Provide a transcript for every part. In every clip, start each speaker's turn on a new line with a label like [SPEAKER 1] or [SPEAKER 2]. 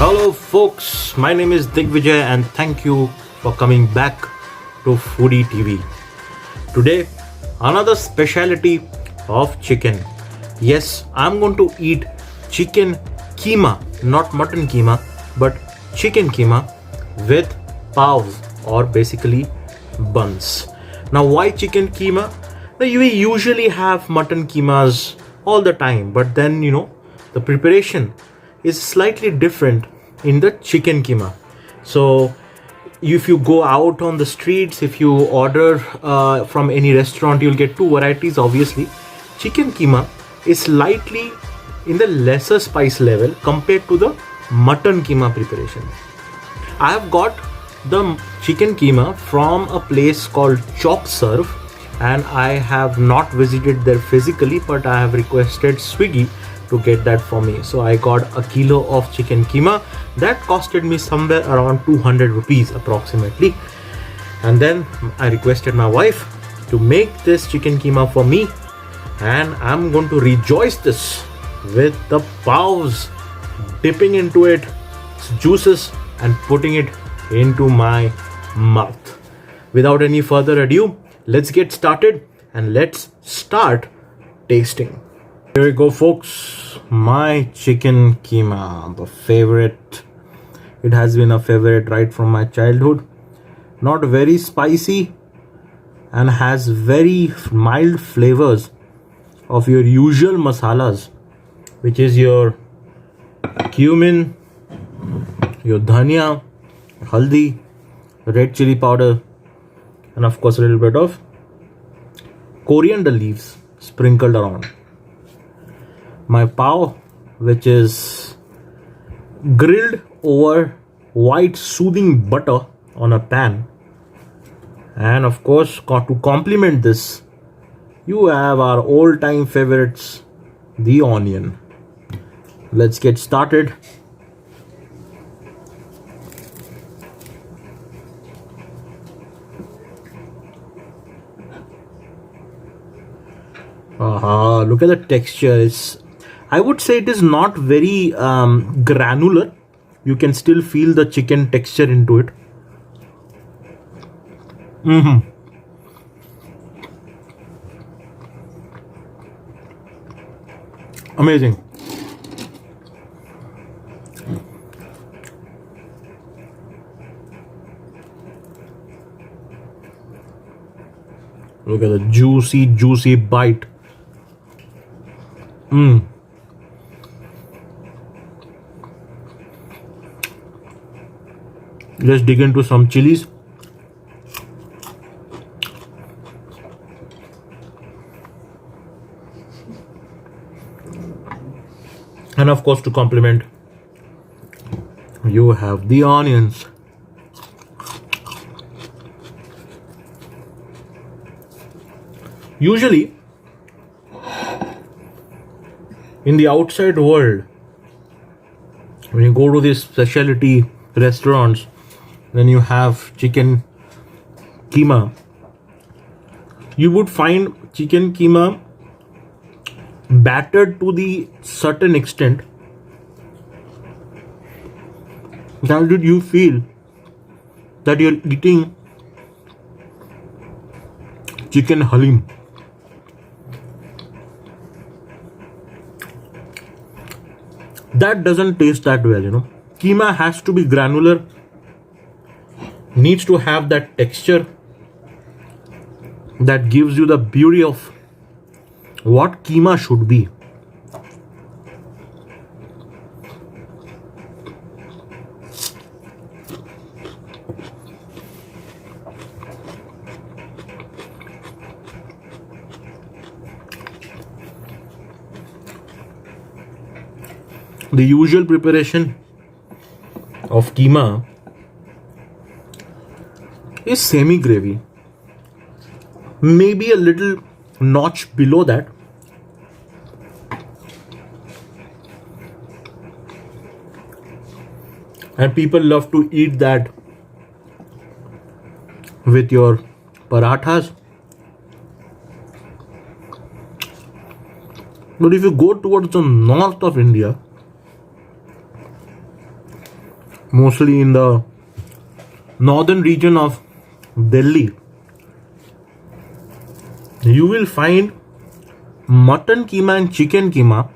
[SPEAKER 1] Hello, folks. My name is Digvijay, and thank you for coming back to Foodie TV. Today, another specialty of chicken. Yes, I'm going to eat chicken keema, not mutton keema, but chicken keema with pav or basically buns. Now, why chicken keema? Now, we usually have mutton keemas all the time, but then the preparation is slightly different in the chicken keema. So if you go out on the streets, if you order from any restaurant, you'll get two varieties. Obviously, chicken keema is slightly in the lesser spice level compared to the mutton keema preparation. I have got the chicken keema from a place called Chalk Serve, and I have not visited there physically, but I have requested Swiggy to get that for me. So I got a kilo of chicken keema that costed me somewhere around 200 rupees approximately. And then I requested my wife to make this chicken keema for me, and I'm going to rejoice this with the pavs, dipping into it juices and putting it into my mouth. Without any further ado, let's get started and let's start tasting. Here we go, folks. My chicken keema, the favorite. It has been a favorite right from my childhood. Not very spicy and has very mild flavors of your usual masalas, which is your cumin, your dhania, haldi, red chili powder, and of course a little bit of coriander leaves sprinkled around. My pav, which is grilled over white soothing butter on a pan, and of course to complement this, you have our all-time favorites, the onion. Let's get started. Look at the texture. I would say it is not very granular. You can still feel the chicken texture into it. Amazing. Look at the juicy bite. Let's dig into some chilies. And of course, to complement, you have the onions. Usually, in the outside world, when you go to these specialty restaurants, when you have chicken keema, you would find chicken keema battered to the certain extent that you feel that you're eating chicken halim. That doesn't taste that well. Keema has to be granular, needs to have that texture that gives you the beauty of what keema should be. The usual preparation of keema is semi gravy, maybe a little notch below that, and people love to eat that with your parathas. But if you go towards the north of India, mostly in the northern region of Delhi, you will find mutton keema and chicken keema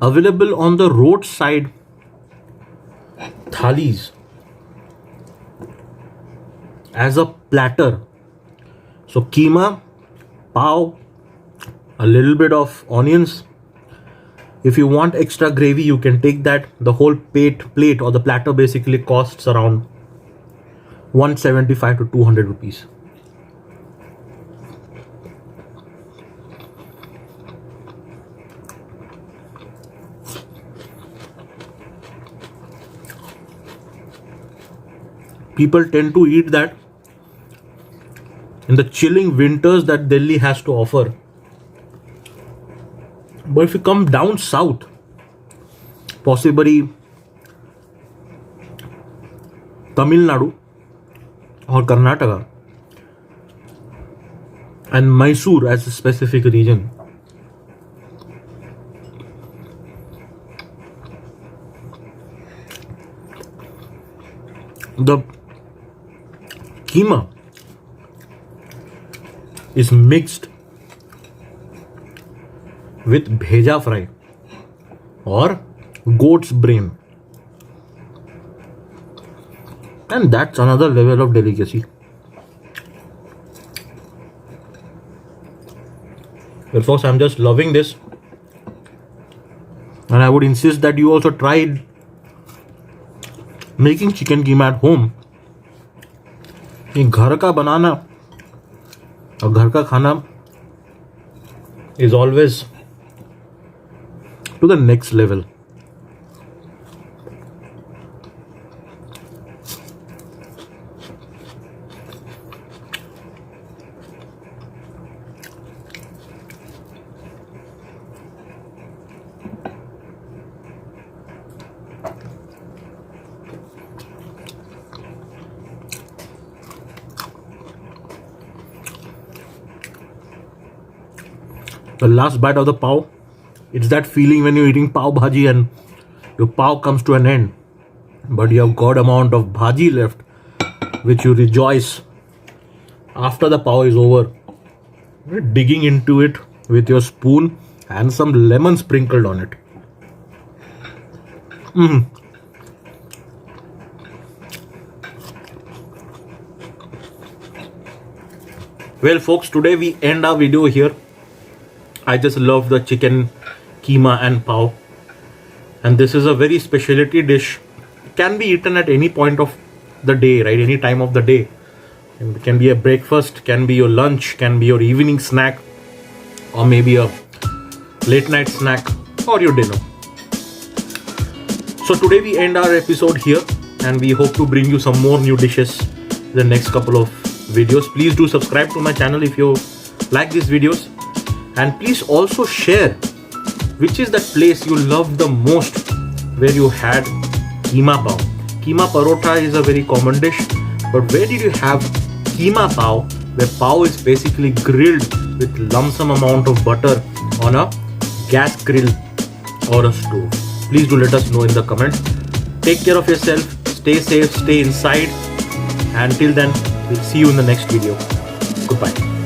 [SPEAKER 1] available on the roadside thalis as a platter. So keema, pav, a little bit of onions. If you want extra gravy, you can take that. The whole plate or the platter basically costs around 175 to 200 rupees. People tend to eat that in the chilling winters that Delhi has to offer. But if you come down south, possibly Tamil Nadu or Karnataka, and Mysore as a specific region, the keema is mixed with bheja fry or goat's brain, and that's another level of delicacy. Well, folks, I'm just loving this, and I would insist that you also try making chicken keema at home. ये घर का बनाना और घर का खाना is always to the next level. The last bite of the pav, it's that feeling when you're eating pav bhaji and your pav comes to an end, but you have got amount of bhaji left, which you rejoice after the pav is over, digging into it with your spoon and some lemon sprinkled on it. Well, folks, today we end our video here. I just love the chicken keema and pav, and this is a very specialty dish. It can be eaten at any point of the day, right? Any time of the day. It can be a breakfast, can be your lunch, can be your evening snack, or maybe a late night snack or your dinner. So today we end our episode here, and we hope to bring you some more new dishes in the next couple of videos. Please do subscribe to my channel if you like these videos. And please also share which is that place you loved the most where you had keema pav. Keema parotha is a very common dish, but where did you have keema pav, where pav is basically grilled with lump sum amount of butter on a gas grill or a stove? Please do let us know in the comments. Take care of yourself, stay safe, stay inside. Until then, we'll see you in the next video. Goodbye.